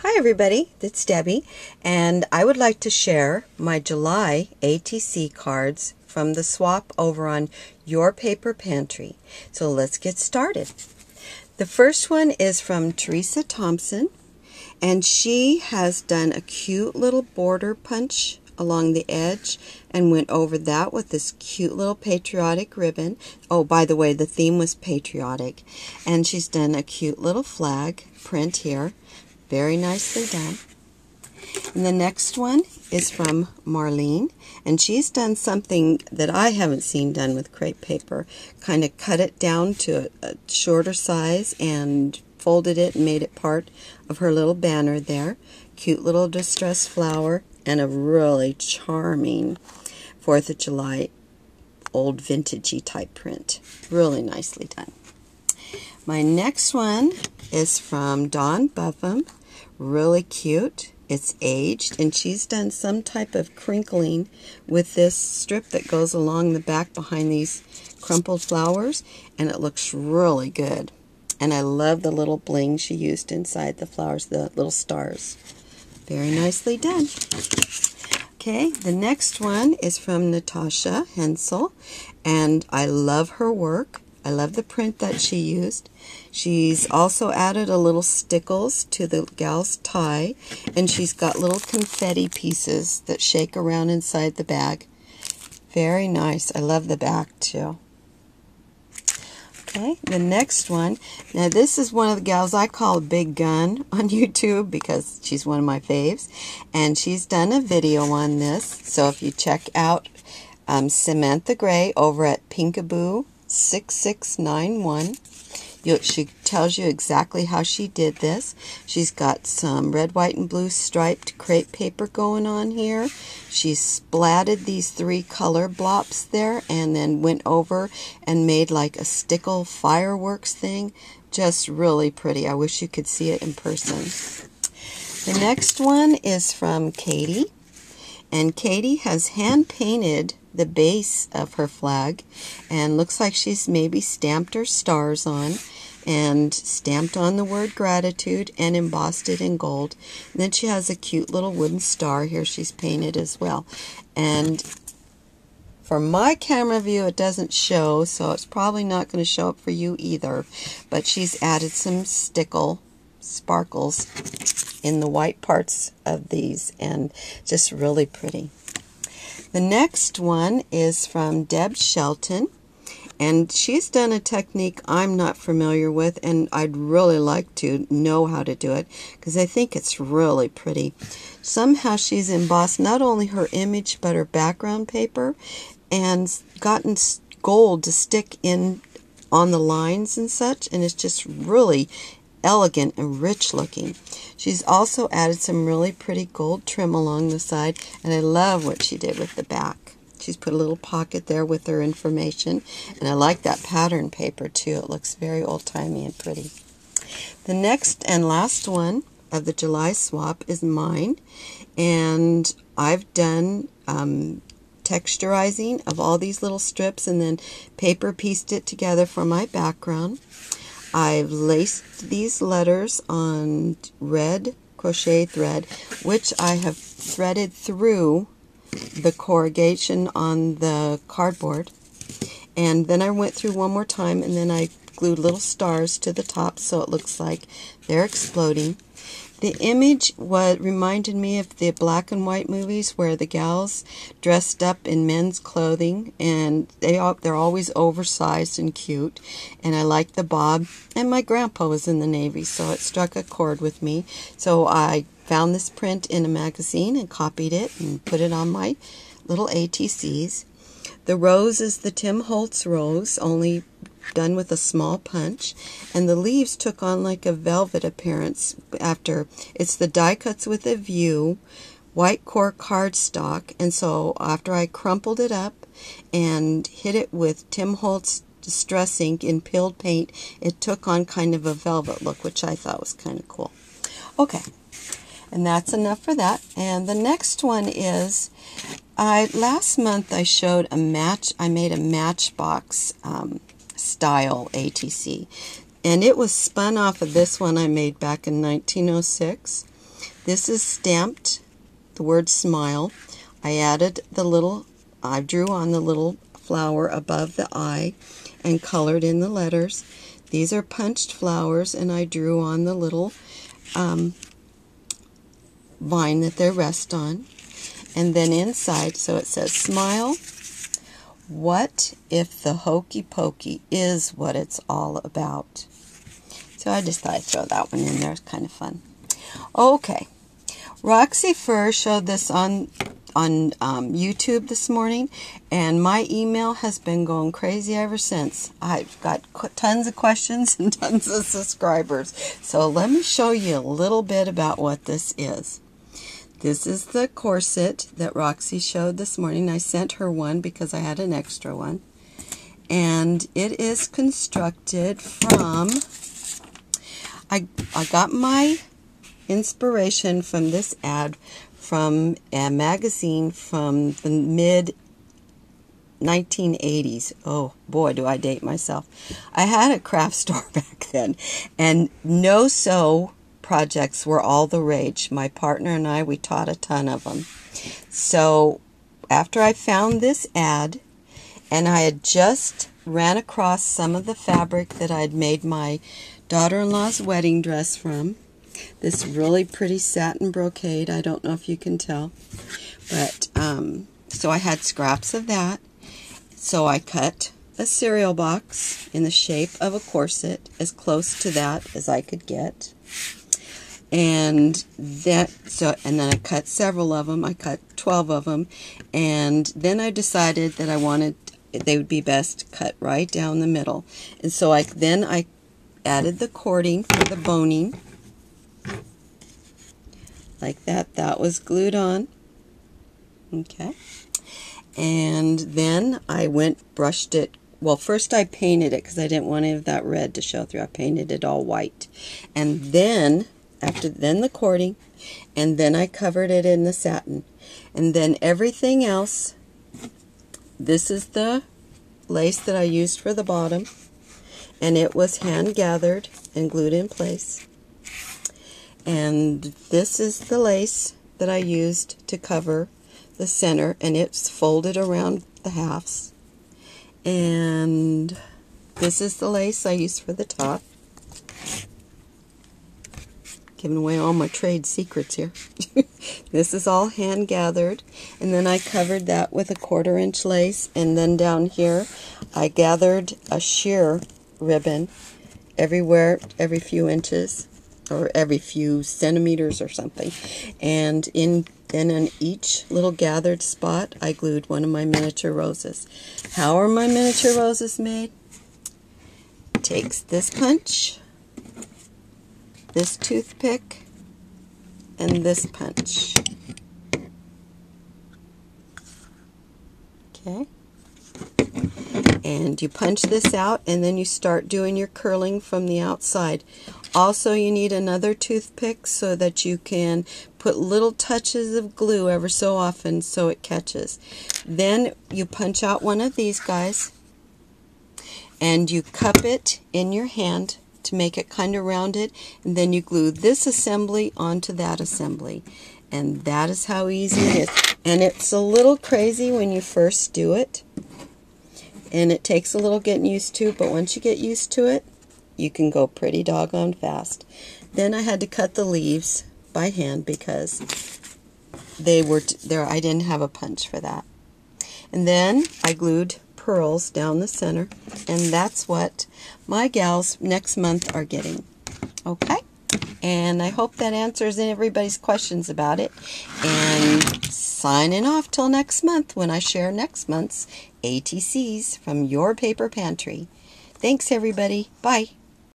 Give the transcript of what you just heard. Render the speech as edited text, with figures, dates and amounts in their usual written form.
Hi everybody, it's Debbie, and I would like to share my July ATC cards from the swap over on Your Paper Pantry. So let's get started. The first one is from Teresa Thompson, and she has done a cute little border punch along the edge and went over that with this cute little patriotic ribbon. Oh, by the way, the theme was patriotic. And she's done a cute little flag print here. Very nicely done. And the next one is from Marlene, and she's done something that I haven't seen done with crepe paper. Kind of cut it down to a shorter size and folded it and made it part of her little banner there. Cute little distressed flower and a really charming 4th of July old vintagey type print. Really nicely done. My next one is from Dawn Buffum. Really cute. It's aged, and she's done some type of crinkling with this strip that goes along the back behind these crumpled flowers, and it looks really good. And I love the little bling she used inside the flowers, the little stars. Very nicely done. Okay, the next one is from Natasha Hensel, and I love her work. I love the print that she used. She's also added a little stickles to the gal's tie, and she's got little confetti pieces that shake around inside the bag. Very nice. I love the back too. Okay, the next one. Now this is one of the gals I call Big Gun on YouTube because she's one of my faves, and she's done a video on this. So if you check out Samantha Gray over at Pinkaboo 6691. She tells you exactly how she did this. She's got some red, white, and blue striped crepe paper going on here. She splatted these 3 color blops there and then went over and made like a stickle fireworks thing. Just really pretty. I wish you could see it in person. The next one is from Katie. And Katie has hand painted the base of her flag, and looks like she's maybe stamped her stars on and stamped on the word gratitude and embossed it in gold. And then she has a cute little wooden star here she's painted as well. And for my camera view it doesn't show, so it's probably not going to show up for you either, but she's added some sparkles in the white parts of these, and just really pretty. The next one is from Deb Shelton, and she's done a technique I'm not familiar with, and I'd really like to know how to do it because I think it's really pretty. Somehow she's embossed not only her image but her background paper and gotten gold to stick in on the lines and such, and it's just really elegant and rich looking. She's also added some really pretty gold trim along the side, and I love what she did with the back. She's put a little pocket there with her information, and I like that pattern paper too. It looks very old-timey and pretty. The next and last one of the July swap is mine, and I've done texturizing of all these little strips and then paper pieced it together for my background. I've laced these letters on red crochet thread, which I have threaded through the corrugation on the cardboard. And then I went through one more time, and then I glued little stars to the top so it looks like they're exploding. The image reminded me of the black and white movies where the gals dressed up in men's clothing, and they're always oversized and cute, and I like the bob, and my grandpa was in the Navy, so it struck a chord with me. So I found this print in a magazine and copied it and put it on my little ATCs. The rose is the Tim Holtz rose, only done with a small punch, and the leaves took on like a velvet appearance after. It's the die cuts with a view white core cardstock, and so after I crumpled it up and hit it with Tim Holtz Distress ink in peeled paint, it took on kind of a velvet look, which I thought was kind of cool. Okay, and that's enough for that. And the next one is last month I showed I made a matchbox style ATC, and it was spun off of this one I made back in 1906. This is stamped, the word smile. I drew on the little flower above the eye and colored in the letters. These are punched flowers, and I drew on the little vine that they rest on. And then inside, so it says, smile. What if the hokey pokey is what it's all about? So I just thought I'd throw that one in there. It's kind of fun. Okay. Roxy Fur showed this on YouTube this morning, and my email has been going crazy ever since. I've got tons of questions and tons of subscribers. So let me show you a little bit about what this is. This is the corset that Roxy showed this morning. I sent her one because I had an extra one. And it is constructed from, I got my inspiration from this ad from a magazine from the mid-1980s. Oh boy, do I date myself. I had a craft store back then, and no-sew projects were all the rage. My partner and I, we taught a ton of them. So after I found this ad, and I had just ran across some of the fabric that I'd made my daughter-in-law's wedding dress from, this really pretty satin brocade. I don't know if you can tell, but so I had scraps of that. So I cut a cereal box in the shape of a corset, as close to that as I could get. And then I cut several of them. I cut 12 of them, and then I decided that they would be best cut right down the middle. And so I added the cording for the boning, like that. That was glued on. Okay. And then I brushed it. Well, first I painted it because I didn't want any of that red to show through. I painted it all white, and then the cording, and then I covered it in the satin, and then everything else. This is the lace that I used for the bottom, and it was hand gathered and glued in place. And this is the lace that I used to cover the center, and it's folded around the halves. And this is the lace I used for the top. Giving away all my trade secrets here. This is all hand gathered, and then I covered that with a 1/4 inch lace, and then down here I gathered a sheer ribbon everywhere, every few inches or every few centimeters or something, and then in each little gathered spot I glued one of my miniature roses. How are my miniature roses made? It takes this punch, this toothpick, and this punch. Okay. And you punch this out, and then you start doing your curling from the outside. Also, you need another toothpick so that you can put little touches of glue ever so often so it catches. Then you punch out one of these guys, and you cup it in your hand to make it kind of rounded, and then you glue this assembly onto that assembly, and that is how easy it is. And it's a little crazy when you first do it, and it takes a little getting used to, but once you get used to it, you can go pretty doggone fast. Then I had to cut the leaves by hand because they were there. I didn't have a punch for that. And then I glued pearls down the center, and that's what my gals next month are getting. Okay, and I hope that answers everybody's questions about it. And signing off till next month when I share next month's ATCs from Your Paper Pantry. Thanks everybody. Bye.